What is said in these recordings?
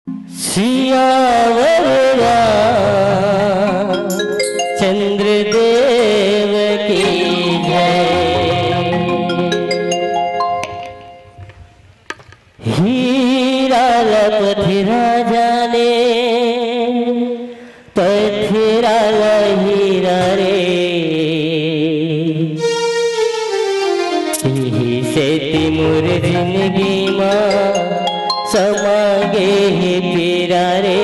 सियावर चंद्रदेव की जय। हीरा पथिरा जाने पथिरा हीरा रे, से तिमुर जिंदगी माँ समागे ही पीरा रे,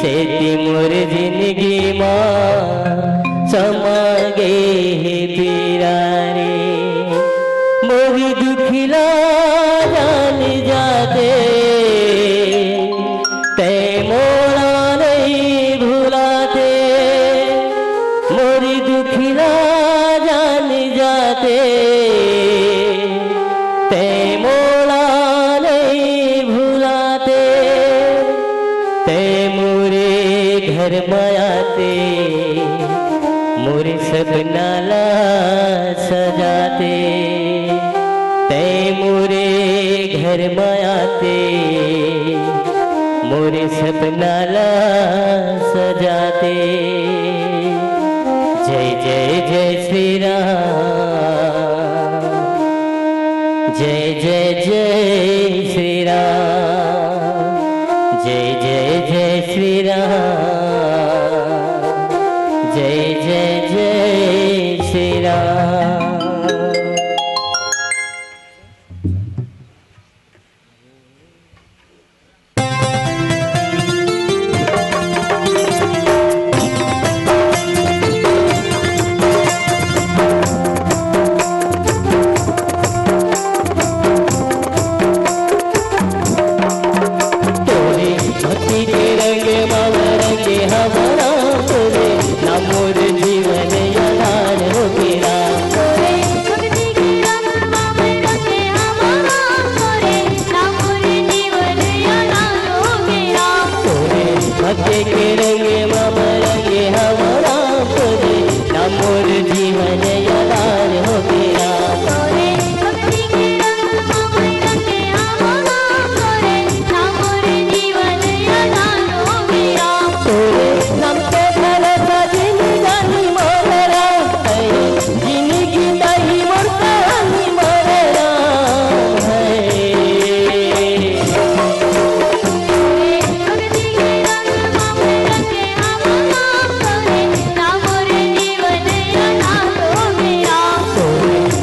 से तिमुर जिंदगी माँ समागे ही पीरा रे। मोरी दुखिला जान जाते ते मोड़ा नहीं भुलाते, मोरी दुखिला जान जाते ते मोड़ा नहीं भुलाते, ते मोरे घर मायाते मोरे सपना ला सजाते, ते मोरे घर मायाते मोरे सपना ला सजाते। जय जय जय श्री राम, जय जय जय श्री राम, जय जय जय श्री राम, जय जय जय श्री राम। भक्ति के रंगे मामा रंगे हमारा तोरे, ना मोर जीवन यादार हो गया। तोरे भक्ति के रंग मामा रंगे हमारा तोरे, ना मोर जीवन यादार हो गया। तोरे नाम पे भरोसा जिंदगानी मोरा, जिंदगी दाई मोर कहानी मोरा है।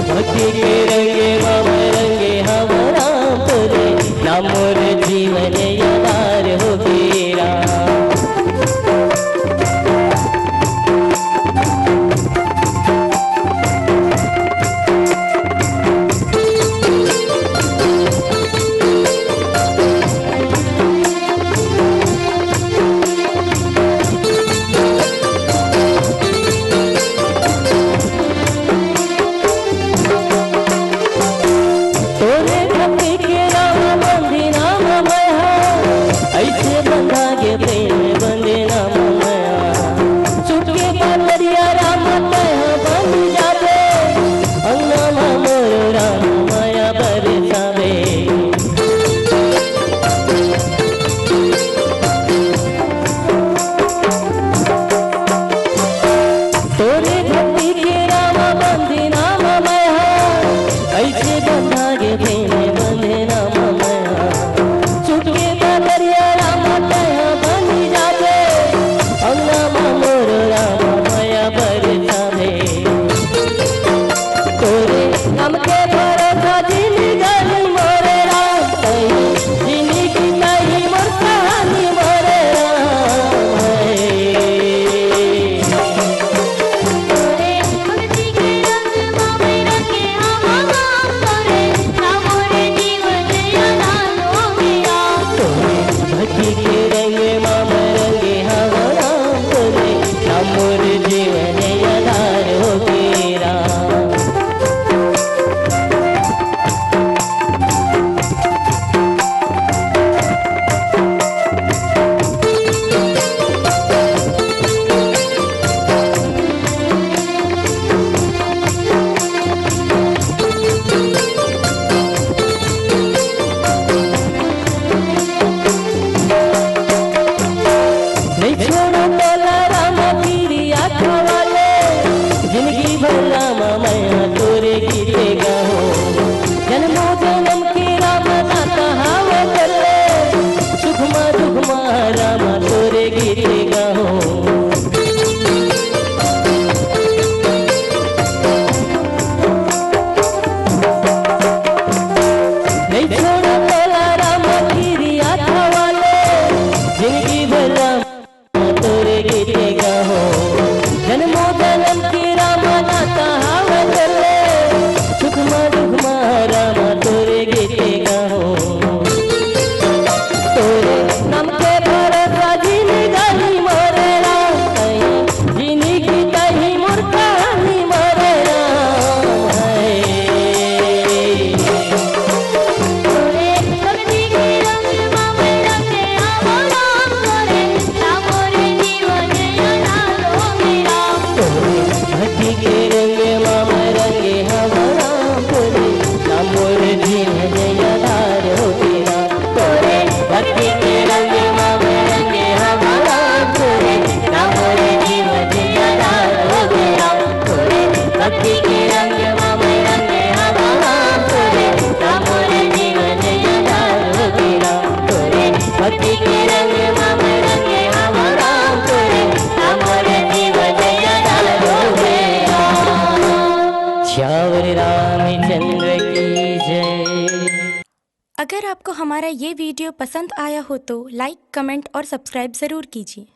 भक्ति के रंगे मामा रंगे हमारा तोरे, ना मोर जीवन यादार हो गया। तोरे भक्ति के राम बंदी नाम मया, ऐसे बंधा के प्रेम बंदे नाम मया। चुटके बातरिया राम मया बन जाते, अंगना मोर राम माया बरसावे। तोरे भक्ति के राम बंदी नाम मया, ऐसे बंधा के प्रेम बंदे नाम मया। चुटके बातरिया राम मया बन जाते, अंगना मोर राम माया बरसावे। तोरे नाम के भरोसा जिंदगानी मोरे राम, जिंदगी नहीं मोर कहानी मोरे राम है। तोरे भक्ति के रंग मामा रंगे हमारा तोरे, ना मोर अगर आपको हमारा ये वीडियो पसंद आया हो तो लाइक, कमेंट और सब्सक्राइब ज़रूर कीजिए।